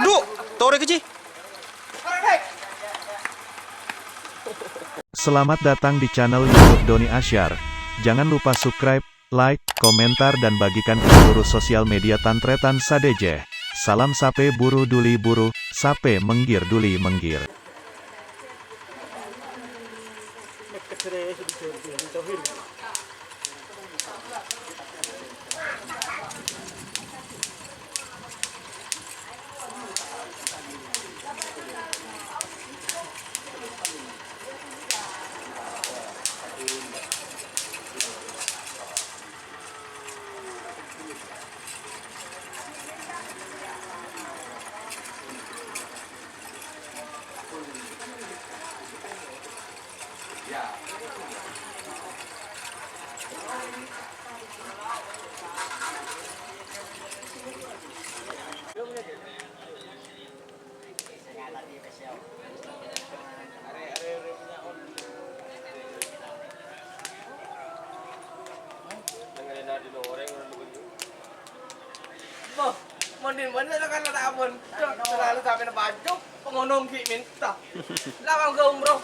Aduh, tore kecil. Selamat datang di channel YouTube Doni Asyar. Jangan lupa subscribe, like, komentar dan bagikan ke seluruh sosial media Tantretan Sadejeh. Salam sape buru duli buru, sape menggir duli menggir. Mondin bener kan ada abon. Selalu sampai na baju pengonong ki minta. Lawang ke umroh.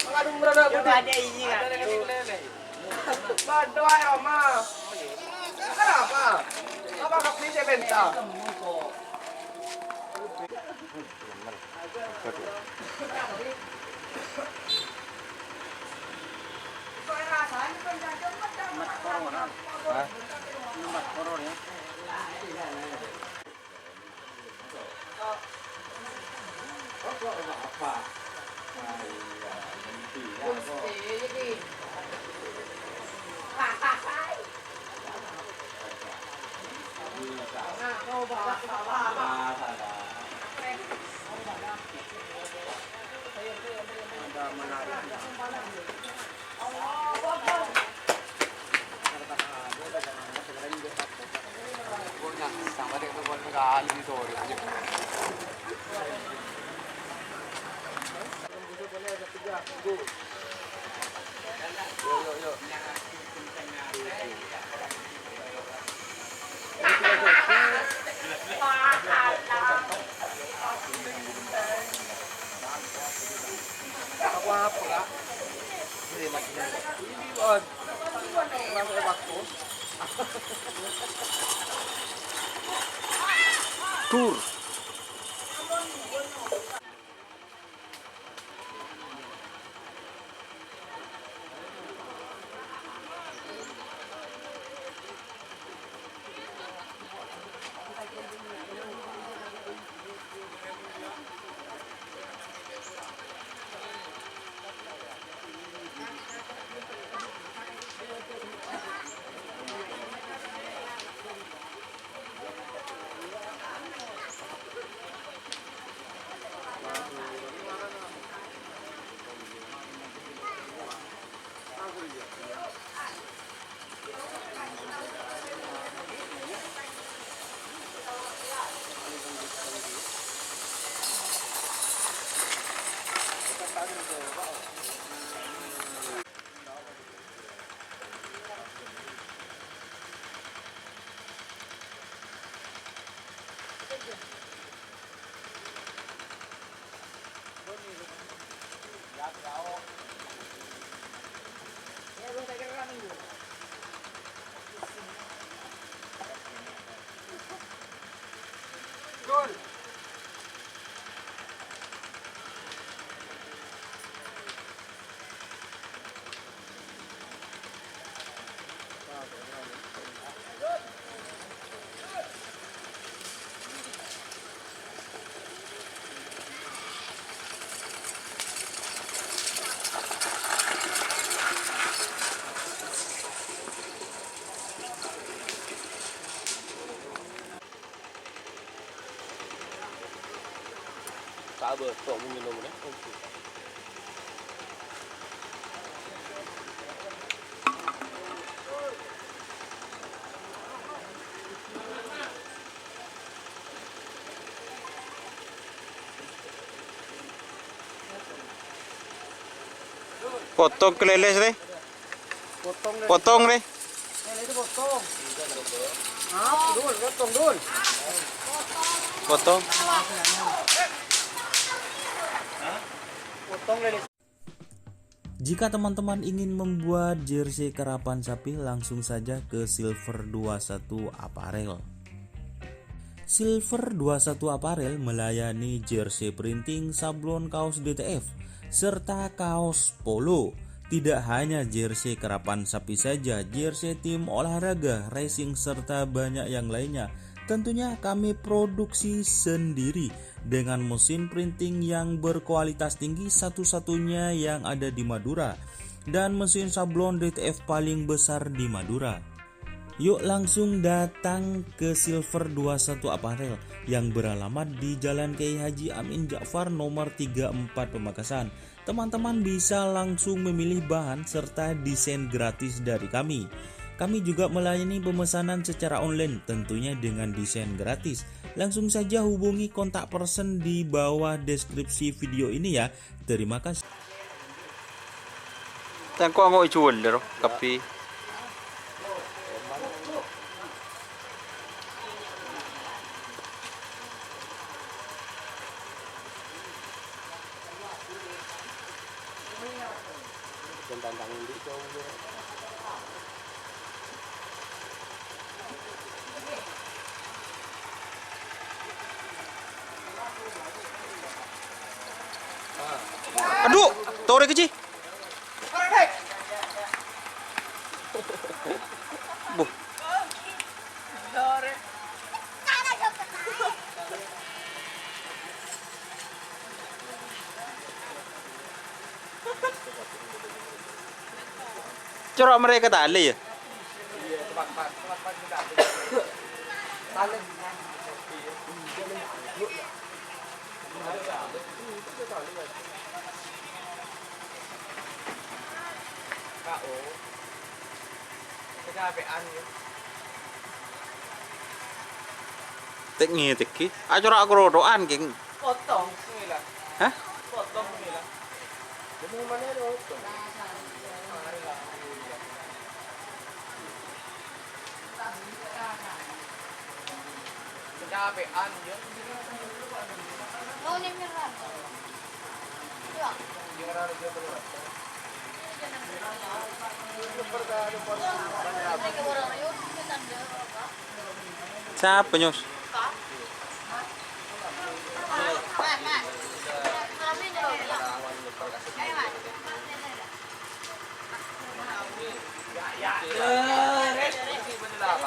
Mengadu umroh dah. Ada ini kan. Ada yang lele. Berdoa ya ma. Kenapa? Apa kau ni saya minta? Sama dengan tuan kali di sore. Aku apa kak? Ini lagi. Ini buat. Masuk waktu. Tur. Sabar, tok minum ni. Potong keleles deh. Potong deh. Ini itu potong. Ah, dul, potong dul. Potong. Potong. Potong dari. Jika teman-teman ingin membuat jersey karapan sapi, langsung saja ke Silver 21 Apparel. Silver 21 Apparel melayani jersey printing, sablon kaos DTF, serta kaos polo. Tidak hanya jersey karapan sapi saja, jersey tim olahraga, racing, serta banyak yang lainnya. Tentunya kami produksi sendiri dengan mesin printing yang berkualitas tinggi, satu-satunya yang ada di Madura, dan mesin sablon DTF paling besar di Madura. Yuk langsung datang ke Silver 21 Apparel yang beralamat di Jalan Kiai Haji Amin Ja'far nomor 34 Pamekasan. Teman-teman bisa langsung memilih bahan serta desain gratis dari kami. Kami juga melayani pemesanan secara online, tentunya dengan desain gratis. Langsung saja hubungi kontak person di bawah deskripsi video ini ya. Terima kasih. Tan ko ngo ijual lero kapi. Aduh, tore kecil. Bu. Corak mereka tali ya? Tek ngi teki. Corak aku rodoan geng. Potong nila. Hah? Potong nila. Demi mana lo? Kecapean dia. Mau nih merah. Iya. Siapa nyus?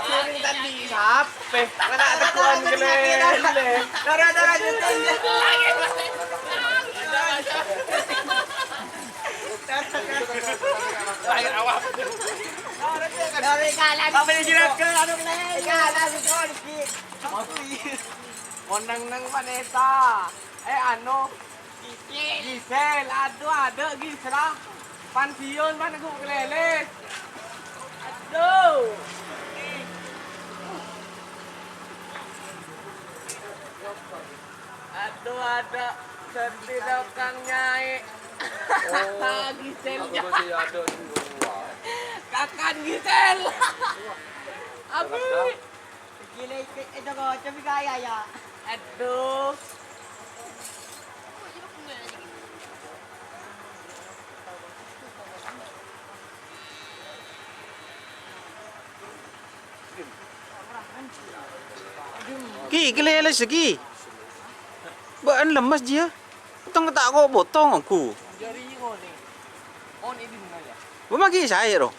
Sering tadi sampai mana tekuan gelele. Darah juting. Air awak. Dari kanan. Apa ni jirat ke anu play? Kanan kon ki. Onang nang paneta. Anu Gisel, aduh ada Gisela. Pansiun pan aku kelele. Aduh. Aduh ada sentidak Kang Nyai. Gisel. Aku masih ada semua. Kakan Gisel. Abi. Gila itu kok tapi kaya ya. Aduh. Ki kelele segi. Baan lemas dia. Potong tak kau potong aku. Jari ni. On ini mana ya? Bumagi saya roh.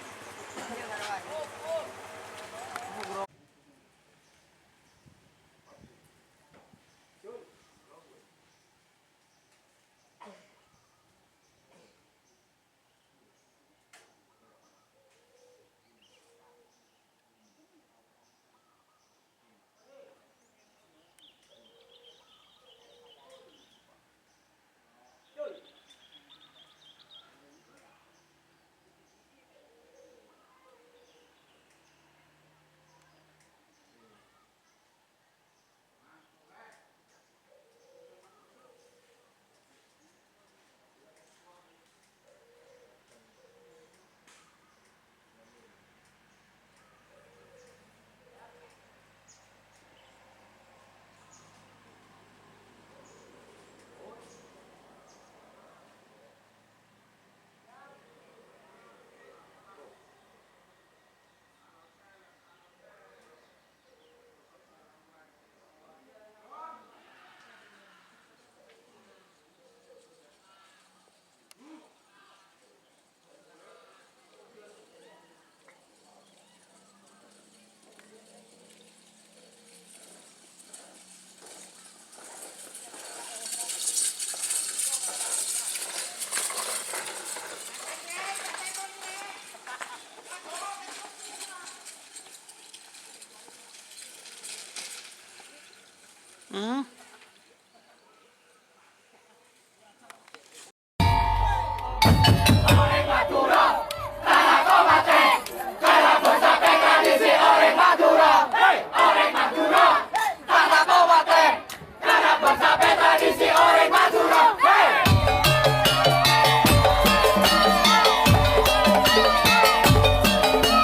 Hmm?